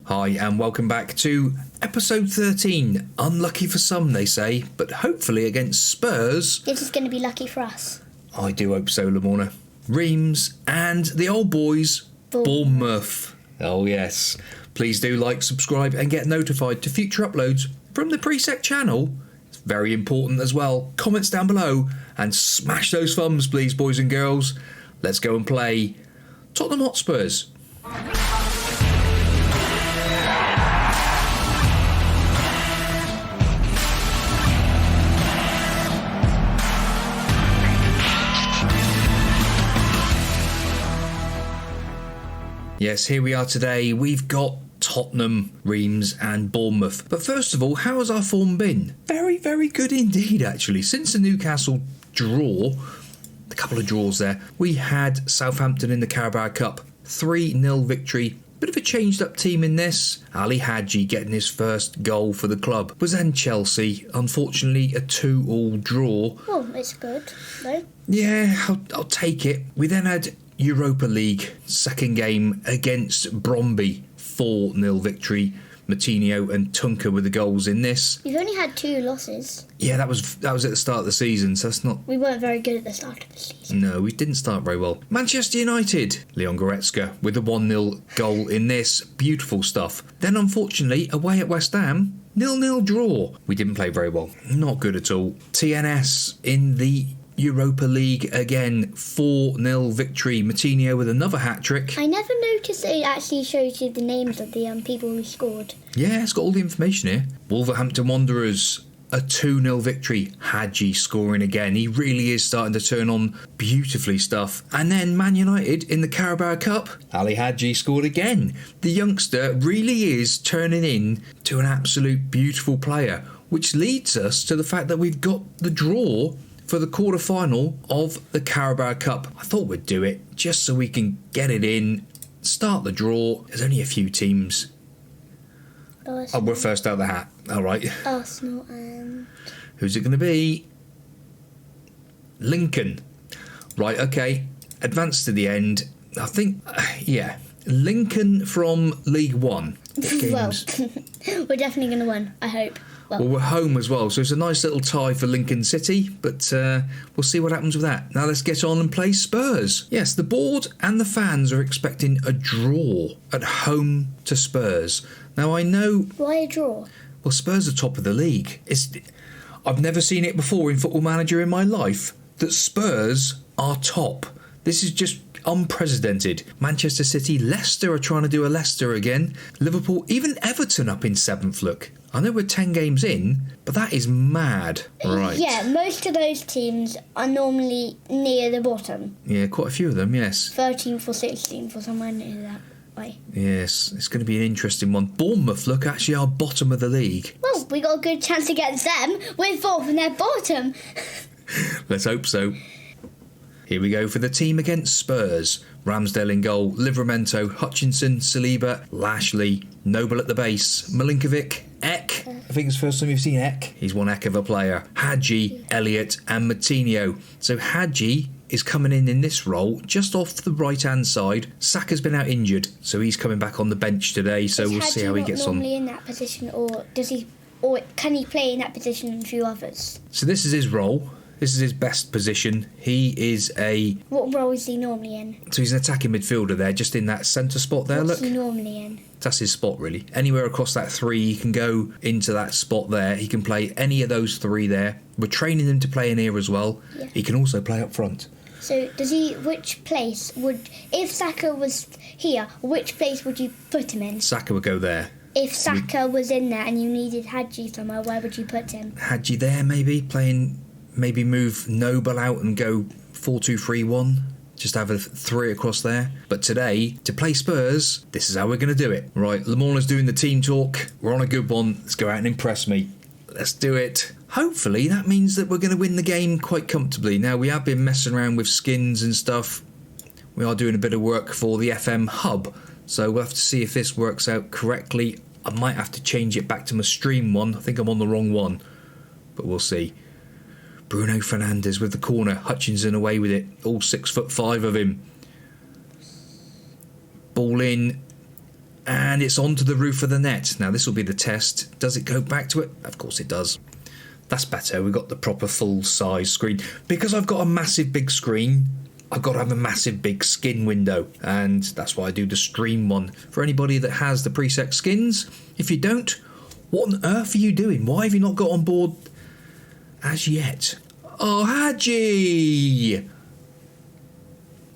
Hi and welcome back to episode 13. Unlucky for some, they say, but hopefully against Spurs. This is going to be lucky for us. I do hope so, Lamorna. Reims and the old boys, Bournemouth. Oh yes. Please do like, subscribe and get notified to future uploads from the Priisek channel. It's very important as well. Comments down below and smash those thumbs, please, boys and girls. Let's go and play Tottenham Hotspurs. Yes, here we are today. We've got Tottenham, Reims and Bournemouth. But first of all, how has our form been? Very, very good indeed, actually. Since the Newcastle draw, a couple of draws there, we had Southampton in the Carabao Cup. 3-0 victory. Bit of a changed up team in this. Ali Hadji getting his first goal for the club. Was then Chelsea. Unfortunately, a 2-2 draw. Well, it's good, though. Yeah, I'll take it. We then had Europa League, second game against Bromby, 4-0 victory. Matinho and Tunker were the goals in this. We've only had 2 losses. Yeah, that was at the start of the season, so that's not... We weren't very good at the start of the season. No, we didn't start very well. Manchester United, Leon Goretzka with a 1-0 goal in this. Beautiful stuff. Then, unfortunately, away at West Ham, 0-0 draw. We didn't play very well. Not good at all. TNS in the Europa League again, 4-0 victory. Matinho with another hat-trick. I never noticed it actually shows you the names of the people who scored. Yeah, it's got all the information here. Wolverhampton Wanderers, a 2-0 victory. Hadji scoring again. He really is starting to turn on beautifully stuff. And then Man United in the Carabao Cup. Ali Hadji scored again. The youngster really is turning in to an absolute beautiful player, which leads us to the fact that we've got the draw for the quarter-final of the Carabao Cup. I thought we'd do it just so we can get it in, start the draw. There's only a few teams. Oh, we're first out of the hat. All right. Arsenal and... Who's it going to be? Lincoln. Right, okay. Advance to the end. I think, yeah. Lincoln from League One. Well, we're definitely going to win, I hope. Well, we're home as well, so it's a nice little tie for Lincoln City, but we'll see what happens with that. Now let's get on and play Spurs. Yes, the board and the fans are expecting a draw at home to Spurs. Now I know... Why a draw? Well, Spurs are top of the league. I've never seen it before in Football Manager in my life, that Spurs are top. This is just unprecedented. Manchester City, Leicester are trying to do a Leicester again. Liverpool, even Everton up in 7th, look. I know we're 10 games in, but that is mad. Right. Yeah, most of those teams are normally near the bottom. Yeah, quite a few of them, yes. 13th or 16th or somewhere near that way. Yes, it's going to be an interesting one. Bournemouth, look, actually are bottom of the league. Well, we got a good chance against them. We're 4th and they're bottom. Let's hope so. Here we go for the team against Spurs. Ramsdale in goal, Livramento, Hutchinson, Saliba, Lashley, Noble at the base, Milinkovic, Eck. I think it's the first time you've seen Eck. He's one heck of a player. Hadji, Elliott and Matinho. So Hadji is coming in this role just off the right-hand side. Saka's been out injured, so he's coming back on the bench today, so we'll see how he gets on. Is Hadji not normally in that position, or does he, or can he play in that position and a few others? So this is his role. This is his best position. He is a... What role is he normally in? So he's an attacking midfielder there, just in that centre spot there, What's look. he normally in? That's his spot, really. Anywhere across that 3, he can go into that spot there. He can play any of those 3 there. We're training him to play in here as well. Yeah. He can also play up front. So does he... Which place would... If Saka was here, which place would you put him in? Saka would go there. If Saka was in there and you needed Hadji somewhere, where would you put him? Hadji there, maybe, playing... Maybe move Noble out and go 4-2-3-1. Just have a 3 across there. But today, to play Spurs, this is how we're going to do it. Right, Lamorna's doing the team talk. We're on a good one. Let's go out and impress me. Let's do it. Hopefully, that means that we're going to win the game quite comfortably. Now, we have been messing around with skins and stuff. We are doing a bit of work for the FM hub. So we'll have to see if this works out correctly. I might have to change it back to my stream one. I think I'm on the wrong one. But we'll see. Bruno Fernandes with the corner. Hutchinson away with it. All 6'5" of him. Ball in. And it's onto the roof of the net. Now this will be the test. Does it go back to it? Of course it does. That's better. We've got the proper full size screen. Because I've got a massive big screen, I've got to have a massive big skin window. And that's why I do the stream one. For anybody that has the Priisek skins, if you don't, what on earth are you doing? Why have you not got on board as yet? Oh, Haji!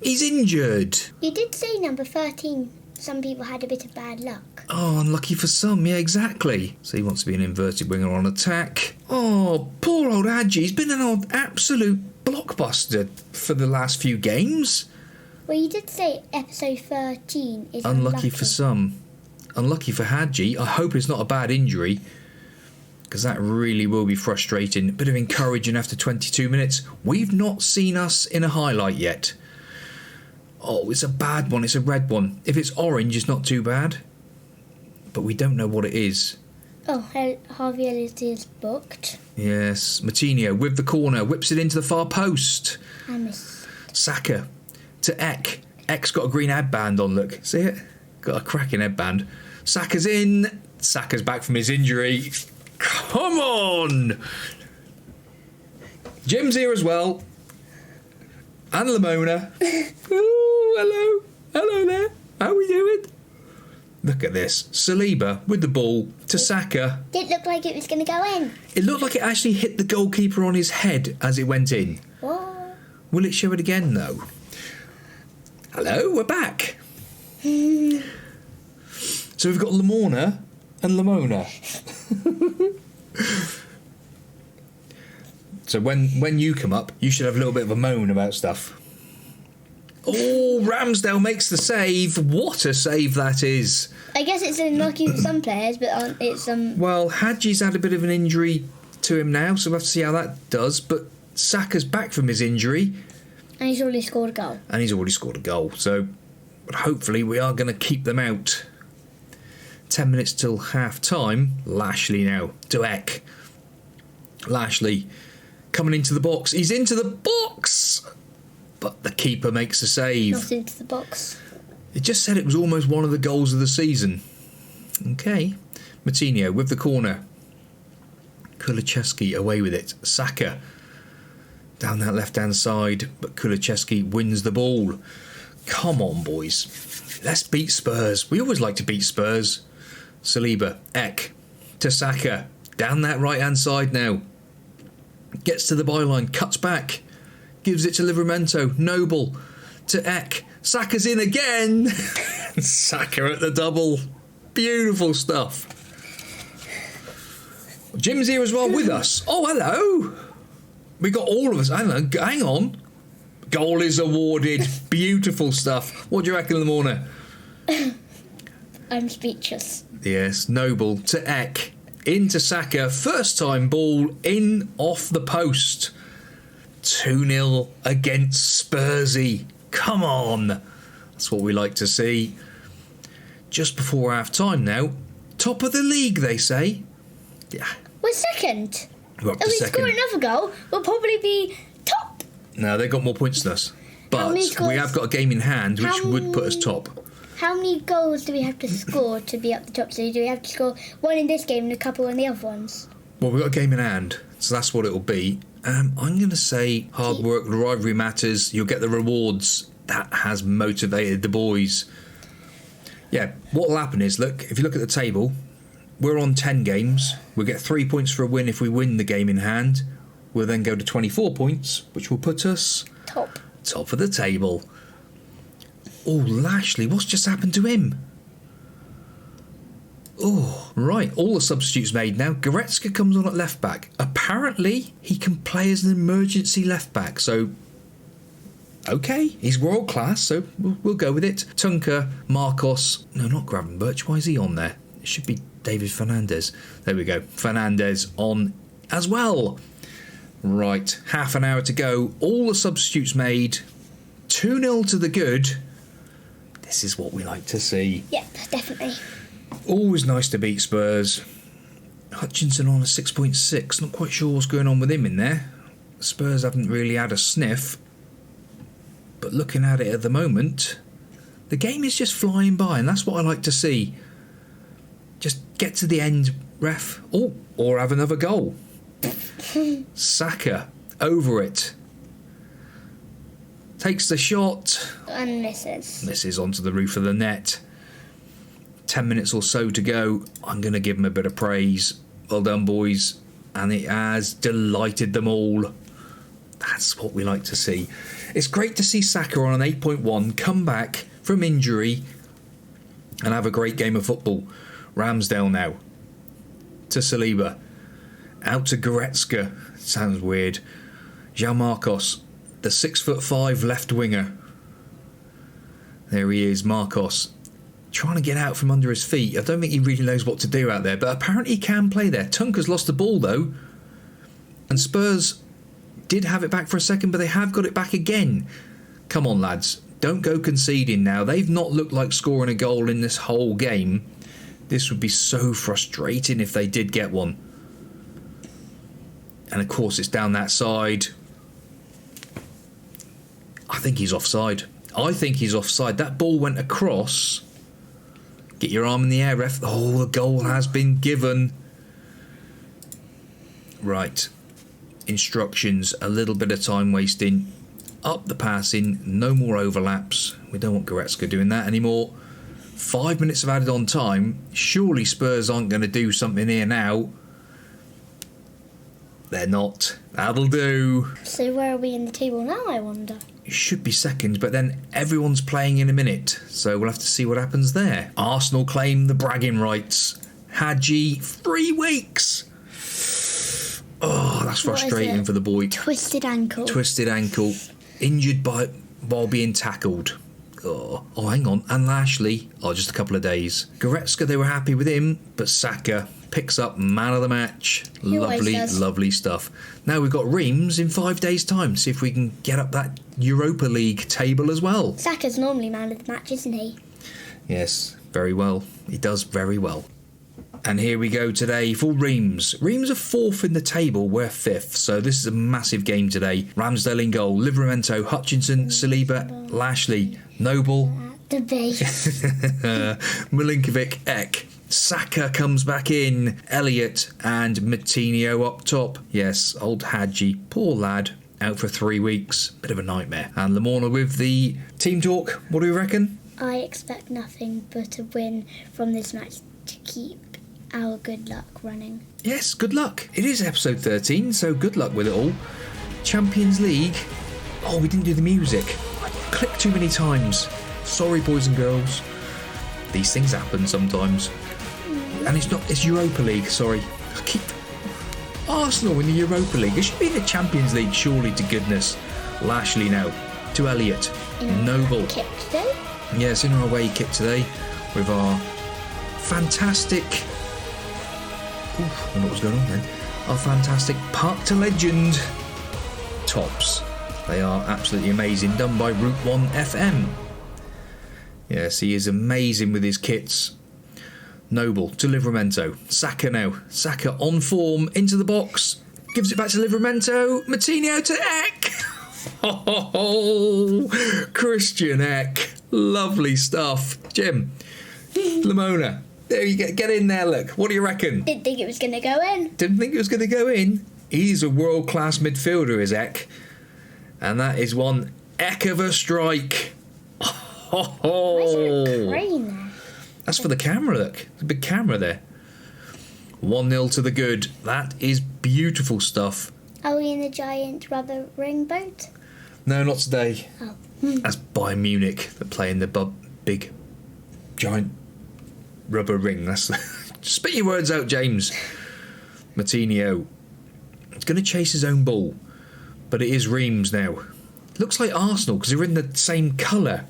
He's injured. You did say number 13. Some people had a bit of bad luck. Oh, unlucky for some, yeah, exactly. So he wants to be an inverted winger on attack. Oh, poor old Hadji. He's been an absolute blockbuster for the last few games. Well, you did say episode 13 is Unlucky for some. Unlucky for Hadji. I hope it's not a bad injury, because that really will be frustrating. A bit of encouraging after 22 minutes. We've not seen us in a highlight yet. Oh, it's a bad one. It's a red one. If it's orange, it's not too bad. But we don't know what it is. Oh, Harvey Elliott is booked. Yes. Moutinho with the corner. Whips it into the far post. I missed. Saka to Ek. Ek's got a green headband on, look. See it? Got a cracking headband. Saka's in. Saka's back from his injury. Come on! Jim's here as well. And Lamona. Oh, hello. Hello there. How are we doing? Look at this. Saliba with the ball to Saka. Didn't look like it was going to go in. It looked like it actually hit the goalkeeper on his head as it went in. What? Will it show it again, though? Hello, we're back. So we've got Lamona and Lamona. So when you come up, you should have a little bit of a moan about stuff. Oh, Ramsdale makes the save. What a save that is. I guess it's unlucky for some players, but it's Well, Hadji's had a bit of an injury to him now, so we'll have to see how that does. But Saka's back from his injury. And he's already scored a goal. And he's already scored a goal. So but hopefully we are going to keep them out. 10 minutes till half time. Lashley now to Ek. Lashley coming into the box. He's into the box! But the keeper makes a save. Not into the box. It just said it was almost one of the goals of the season. Okay. Moutinho with the corner. Kulicheski away with it. Saka down that left-hand side. But Kulicheski wins the ball. Come on, boys. Let's beat Spurs. We always like to beat Spurs. Saliba. Ek. To Saka. Down that right-hand side now. Gets to the byline. Cuts back. Gives it to Livramento. Noble to Ek. Saka's in again. Saka at the double. Beautiful stuff. Jim's here as well with us. Oh, hello. We got all of us. Hang on. Goal is awarded. Beautiful stuff. What do you reckon, Lamona? I'm speechless. Yes, Noble to Ek. Into Saka. First time ball in off the post. 2-0 against Spursy. Come on. That's what we like to see. Just before half time now. Top of the league, they say. Yeah. We're second. We're up to If we second. score another goal, we'll probably be top. No, they've got more points than us. But many goals- we have got a game in hand, which How would put us many- top. How many goals do we have to score to be up the top? So do we have to score one in this game and a couple in the other ones? Well, we've got a game in hand, so that's what it'll be. I'm going to say hard work, the rivalry matters, you'll get the rewards. That has motivated the boys. Yeah, what will happen is, look, if you look at the table, we're on 10 games. We'll get 3 points for a win if we win the game in hand. We'll then go to 24 points, which will put us top of the table. Oh, Lashley, what's just happened to him? Oh, right, all the substitutes made now. Goretzka comes on at left back. Apparently, he can play as an emergency left back, so okay, he's world class, so we'll go with it. Tunker, Marcos, no, not Gravenberch, why is he on there? It should be David Fernandez. There we go, Fernandez on as well. Right, half an hour to go, all the substitutes made. 2-0 to the good. This is what we like to see. Yep, definitely. Always nice to beat Spurs. Hutchinson on a 6.6. Not quite sure what's going on with him in there. Spurs haven't really had a sniff. But looking at it at the moment, the game is just flying by, and that's what I like to see. Just get to the end, ref. Oh, or have another goal. Saka over it. Takes the shot. And misses. Misses onto the roof of the net. 10 minutes or so to go. I'm going to give him a bit of praise. Well done, boys. And it has delighted them all. That's what we like to see. It's great to see Saka on an 8.1 come back from injury and have a great game of football. Ramsdale now to Saliba, out to Goretzka. Sounds weird. João Marcos, the 6'5" left winger. There he is, Marcos, trying to get out from under his feet. I don't think he really knows what to do out there, but apparently he can play there. Tunker's lost the ball though, and Spurs did have it back for a second, but they have got it back again. Come on, lads, don't go conceding now. They've not looked like scoring a goal in this whole game. This would be so frustrating if they did get one. And of course it's down that side. I think he's offside. That ball went across. Get your arm in the air, ref. Oh, the goal has been given. Right. Instructions, a little bit of time wasting. Up the passing, no more overlaps. We don't want Goretzka doing that anymore. 5 minutes of added on time. Surely Spurs aren't going to do something here now. They're not. That'll do. So where are we in the table now, I wonder? It should be second, but then everyone's playing in a minute, so we'll have to see what happens there. Arsenal claim the bragging rights. Hadji, 3 weeks. Oh, that's frustrating for the boy. Twisted ankle. Injured while being tackled. Oh, hang on. And Lashley, just a couple of days. Goretzka, they were happy with him, but Saka picks up man of the match. Lovely stuff. Now we've got Reims in 5 days' time. See if we can get up that Europa League table as well. Saka's normally man of the match, isn't he? Yes, very well. He does very well. And here we go today for Reims. Reims are 4th in the table, we're 5th, so this is a massive game today. Ramsdale in goal, Livramento, Hutchinson, Saliba, Lashley, Noble, The base. Milinkovic, Ek. Saka comes back in, Elliott and Matinho up top. Yes, old Hadji, poor lad, out for 3 weeks. Bit of a nightmare. And Lamorna with the team talk. What do you reckon? I expect nothing but a win from this match to keep our good luck running. Yes, good luck. It is episode 13, so good luck with it all. Champions League. Oh, we didn't do the music. I clicked too many times. Sorry, boys and girls. These things happen sometimes. And it's Europa League, sorry. I keep Arsenal in the Europa League. It should be in the Champions League, surely, to goodness. Lashley now to Elliott. Noble. Kit today? Yes, in our away kit today with our fantastic... Oof, I don't know what's going on then. Our fantastic Park to Legend tops. They are absolutely amazing, done by Route 1 FM. Yes, he is amazing with his kits. Noble to Livramento. Saka now. Saka on form, into the box. Gives it back to Livramento. Matinho to Ek. Oh, Christian Ek. Lovely stuff. Jim. Lamona. There you get in there, look. What do you reckon? Didn't think it was going to go in. Didn't think it was going to go in. He's a world-class midfielder, is Ek. And that is one heck of a strike. Oh. Why is there a crane there? That's for the camera, look. There's a big camera there. 1-0 to the good. That is beautiful stuff. Are we in the giant rubber ring boat? No, not today. Oh. That's Bayern Munich. They're playing the big, giant rubber ring. That's spit your words out, James. Matinho. He's going to chase his own ball. But it is Reims now. Looks like Arsenal because they're in the same colour.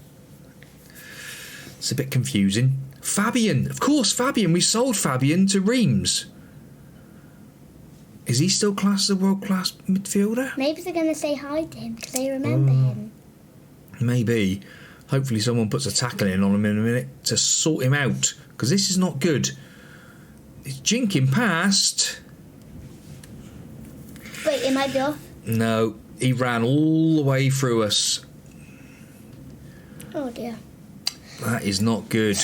It's a bit confusing. Fabian. Of course, Fabian. We sold Fabian to Reims. Is he still classed as a world-class midfielder? Maybe they're going to say hi to him because they remember him. Maybe. Hopefully someone puts a tackle in on him in a minute to sort him out. Because this is not good. It's jinking past. Wait, it might be off. No, he ran all the way through us. Oh dear. That is not good.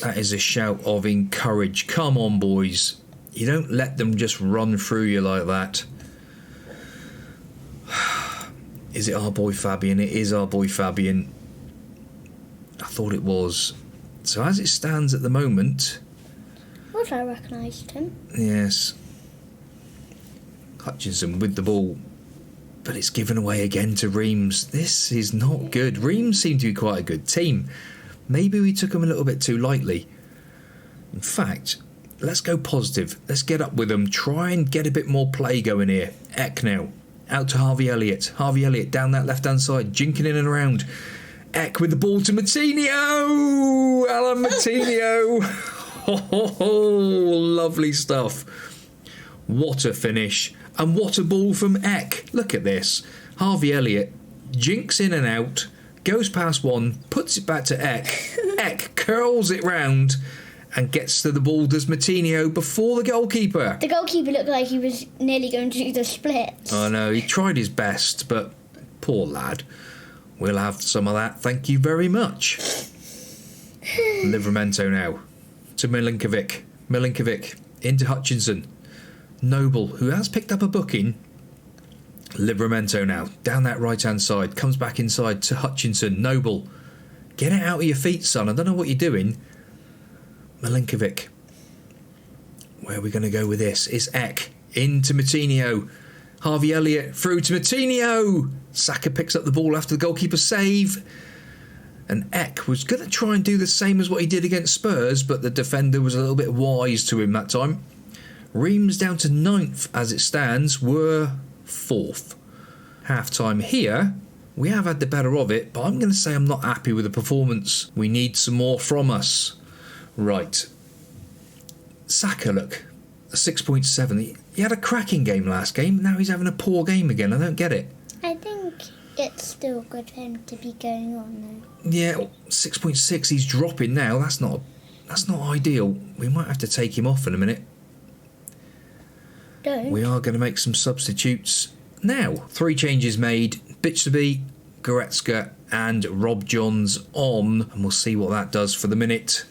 That is a shout of encourage. Come on, boys. You don't let them just run through you like that. Is it our boy Fabian? It is our boy Fabian. I thought it was. So as it stands at the moment... Would I recognised him? Yes. Hutchinson with the ball. But it's given away again to Reams. This is not good. Reams seem to be quite a good team. Maybe we took them a little bit too lightly. In fact, let's go positive. Let's get up with them. Try and get a bit more play going here. Eck now. Out to Harvey Elliott. Harvey Elliott down that left-hand side. Jinking in and around. Eck with the ball to Matinho. Alan Matinho. Lovely stuff. What a finish. And what a ball from Eck. Look at this. Harvey Elliott jinks in and out. Goes past one. Puts it back to Eck. Eck curls it round. And gets to the ball, does Matinho, before the goalkeeper. The goalkeeper looked like he was nearly going to do the splits. I know, he tried his best, but poor lad. We'll have some of that, thank you very much. Livramento now. To Milinkovic. Milinkovic into Hutchinson. Noble, who has picked up a booking. Livramento now. Down that right-hand side. Comes back inside to Hutchinson. Noble. Get it out of your feet, son. I don't know what you're doing. Milinkovic. Where are we going to go with this? It's Eck. Into Matinho. Harvey Elliott through to Matinho. Saka picks up the ball after the goalkeeper save. And Eck was going to try and do the same as what he did against Spurs, but the defender was a little bit wise to him that time. Reams down to 9th as it stands. We're 4th. Half time here. We have had the better of it, but I'm going to say I'm not happy with the performance. We need some more from us. Right. Saka, look. A 6.7. He had a cracking game last game. Now he's having a poor game again. I don't get it. I think it's still good for him to be going on though. Yeah, 6.6. He's dropping now. That's not ideal. We might have to take him off in a minute. Don't. We are going to make some substitutes now. 3 changes made. Bitsby, Goretzka and Rob Johns on. And we'll see what that does for the minute.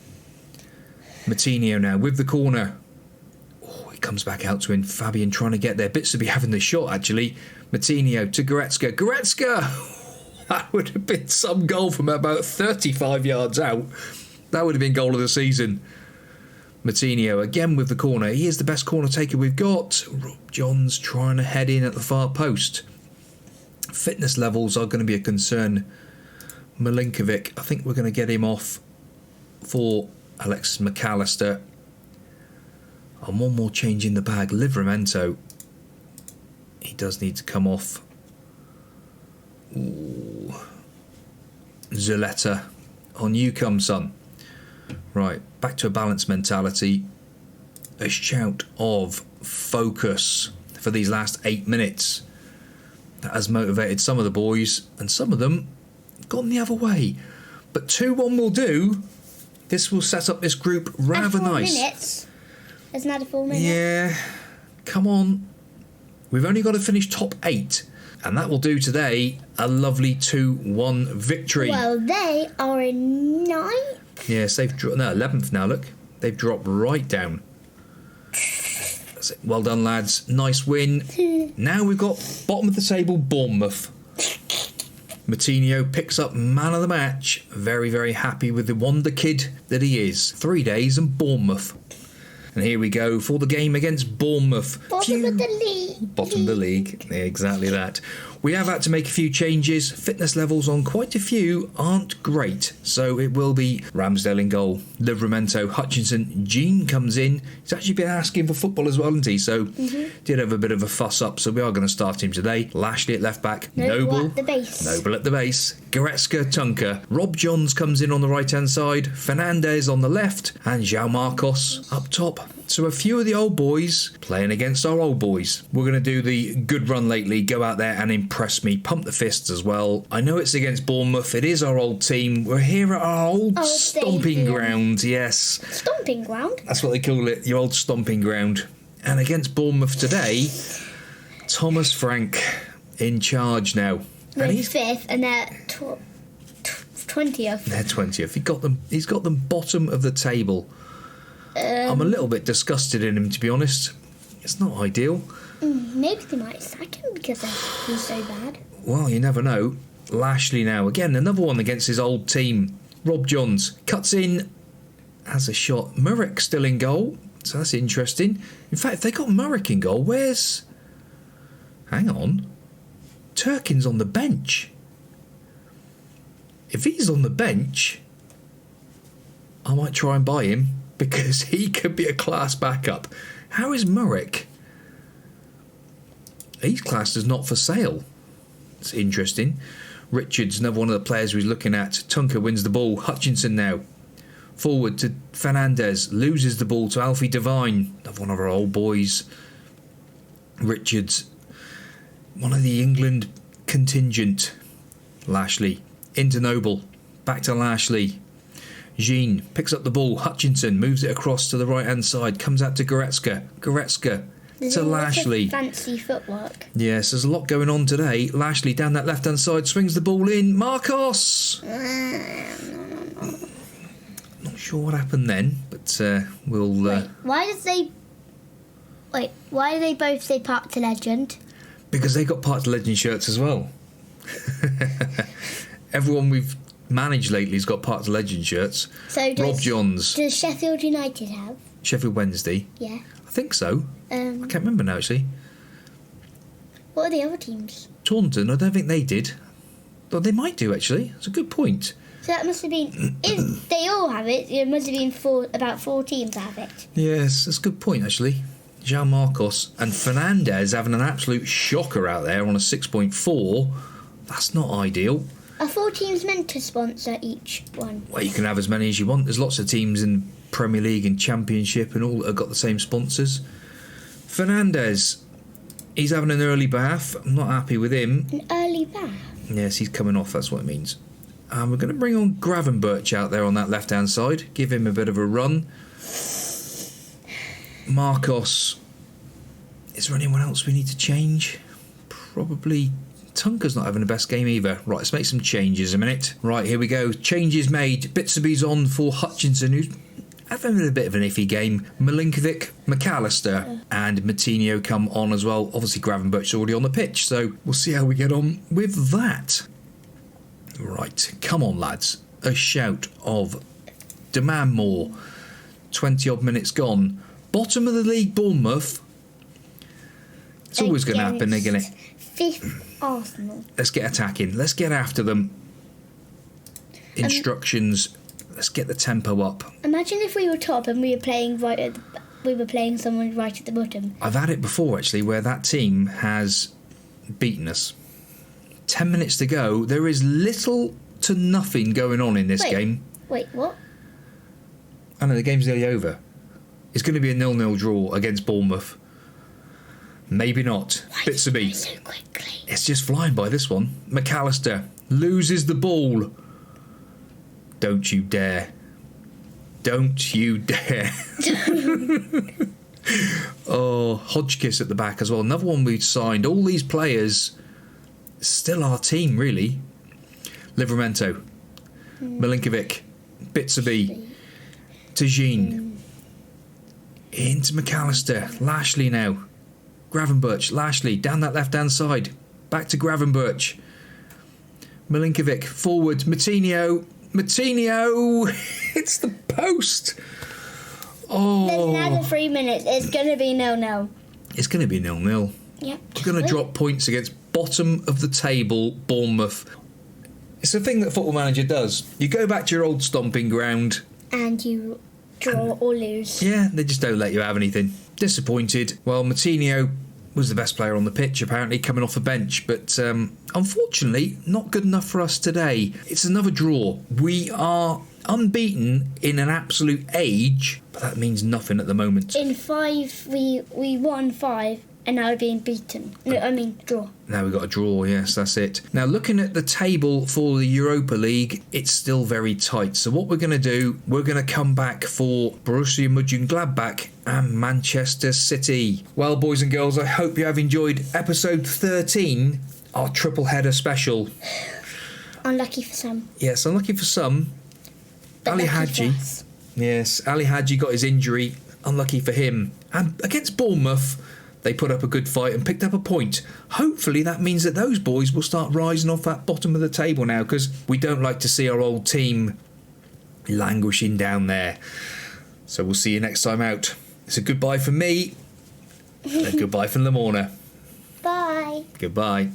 Matinho now with the corner. Oh, it comes back out to him. Fabian trying to get there. Bitsby having the shot, actually. Matinho to Goretzka. Goretzka! That would have been some goal from about 35 yards out. That would have been goal of the season. Matinho again with the corner. He is the best corner taker we've got. Rob Johns trying to head in at the far post. Fitness levels are going to be a concern. Milinkovic, I think we're going to get him off for Alexis McAllister. And one more change in the bag. Livramento. He does need to come off. Ooh. Zaletta. On you come, son. Right, back to a balanced mentality. A shout of focus for these last 8 minutes. That has motivated some of the boys, and some of them have gone the other way. But 2-1 will do. This will set up this group rather nice. 4 minutes. There's another 4 minutes. Yeah, come on. We've only got to finish top 8. And that will do today a lovely 2-1 victory. Well, they are in 9th. Yes, they've dropped. No, 11th now, look. They've dropped right down. That's it. Well done, lads. Nice win. Now we've got bottom of the table, Bournemouth. Matinho picks up man of the match. Very, very happy with the wonder kid that he is. 3 days and Bournemouth. And here we go for the game against Bournemouth. Bottom of the league. Bottom of the league. Yeah, exactly that. We have had to make a few changes. Fitness levels on quite a few aren't great. So it will be Ramsdale in goal. Livramento, Hutchinson. Jean comes in. He's actually been asking for football as well, hasn't he? So did have a bit of a fuss up. So we are going to start him today. Lashley at left back. Noble at the base. Noble at the base. Goretzka, Tunker. Rob Johns comes in on the right-hand side. Fernandez on the left. And João Marcos up top. So a few of the old boys playing against our old boys. We're going to do the good run lately. Go out there and impress me. Pump the fists as well. I know it's against Bournemouth. It is our old team. We're here at our old stomping ground. Yes. Stomping ground? That's what they call it. Your old stomping ground. And against Bournemouth today, Thomas Frank in charge now. We're 5th and they're 20th. They're 20th. He's got them bottom of the table. I'm a little bit disgusted in him, to be honest. It's not ideal. Maybe they might sack him because he's so bad. Well, you never know. Lashley now. Again, another one against his old team. Rob Johns cuts in, has a shot. Murrick still in goal. So that's interesting. In fact, if they got Murrick in goal, where's... Hang on. Turkin's on the bench. If he's on the bench, I might try and buy him because he could be a class backup. How is Murrick? He's classed as not for sale. It's interesting. Richards, another one of the players we're looking at. Tunker wins the ball. Hutchinson now. Forward to Fernandez. Loses the ball to Alfie Devine. Another one of our old boys. Richards. One of the England contingent. Lashley. Into Noble. Back to Lashley. Jean picks up the ball. Hutchinson moves it across to the right hand side. Comes out to Goretzka. Goretzka to Lashley. Fancy footwork. Yes, there's a lot going on today. Lashley down that left hand side swings the ball in. Marcos. Not sure what happened then, but we'll. Why do they both say Park to Legend? Because they got Park to Legend shirts as well. Everyone we've managed lately has got Park to Legend shirts. So Rob Johns. Does Sheffield United have? Sheffield Wednesday. Yeah. I think so. I can't remember now actually. What are the other teams? Taunton, I don't think they did. But they might do actually. It's a good point. So that must have been, if they all have it, it must have been about 4 teams that have it. Yes, that's a good point actually. Jean Marcos and Fernandez having an absolute shocker out there on a 6.4. That's not ideal. Are 4 teams meant to sponsor each one? Well, you can have as many as you want. There's lots of teams in Premier League and Championship and all that have got the same sponsors. Fernandez, he's having an early bath. I'm not happy with him. An early bath? Yes, he's coming off, that's what it means. We're going to bring on Gravenberch out there on that left-hand side. Give him a bit of a run. Marcos. Is there anyone else we need to change? Probably Tunker's not having the best game either. Right, let's make some changes a minute. Right, here we go. Changes made. Bitserby's on for Hutchinson, who's having a bit of an iffy game. Milinkovic, McAllister and Matinho come on as well. Obviously Gravenberch's already on the pitch, so we'll see how we get on with that. Right, come on lads. A shout of demand more. 20 odd minutes gone. Bottom of the league Bournemouth. It's always going to happen, isn't it? 5th Arsenal. Let's get attacking. Let's get after them. Instructions. Let's get the tempo up. Imagine if we were top and we were playing someone right at the bottom. I've had it before actually, where that team has beaten us. 10 minutes to go. There is little to nothing going on in this game. Wait, what? I know the game's nearly over. It's going to be a 0-0 draw against Bournemouth. Maybe not. Bitserby. So quickly. It's just flying by this one. McAllister loses the ball. Don't you dare. Don't you dare. Oh, Hodgkiss at the back as well. Another one we've signed. All these players, still our team, really. Livramento. Milinkovic. Bitserby. Tajin. Into McAllister. Lashley now. Gravenberch. Lashley. Down that left-hand side. Back to Gravenberch. Milinkovic. Forward. Matinho. It's the post. Oh. There's another 3 minutes. It's going to be 0-0. It's going to be 0-0. Yep. We're going to drop points against bottom of the table Bournemouth. It's a thing that Football Manager does. You go back to your old stomping ground. And you draw or lose. Yeah, they just don't let you have anything. Disappointed. Well, Matinho was the best player on the pitch, apparently, coming off the bench. But unfortunately, not good enough for us today. It's another draw. We are unbeaten in an absolute age, but that means nothing at the moment. In 5, we won 5, and now we're being beaten. No, I mean, draw. Now we've got a draw, yes, that's it. Now, looking at the table for the Europa League, it's still very tight. So what we're going to do, we're going to come back for Borussia Mönchengladbach and Manchester City. Well, boys and girls, I hope you have enjoyed episode 13, our triple header special. unlucky for some. Yes, unlucky for some. But Ali lucky Hadji. for us. Yes, Ali Hadji got his injury. Unlucky for him. And against Bournemouth, they put up a good fight and picked up a point. Hopefully that means that those boys will start rising off that bottom of the table now, because we don't like to see our old team languishing down there. So we'll see you next time out. It's a goodbye from me. And a goodbye from Lamorna. Bye. Goodbye.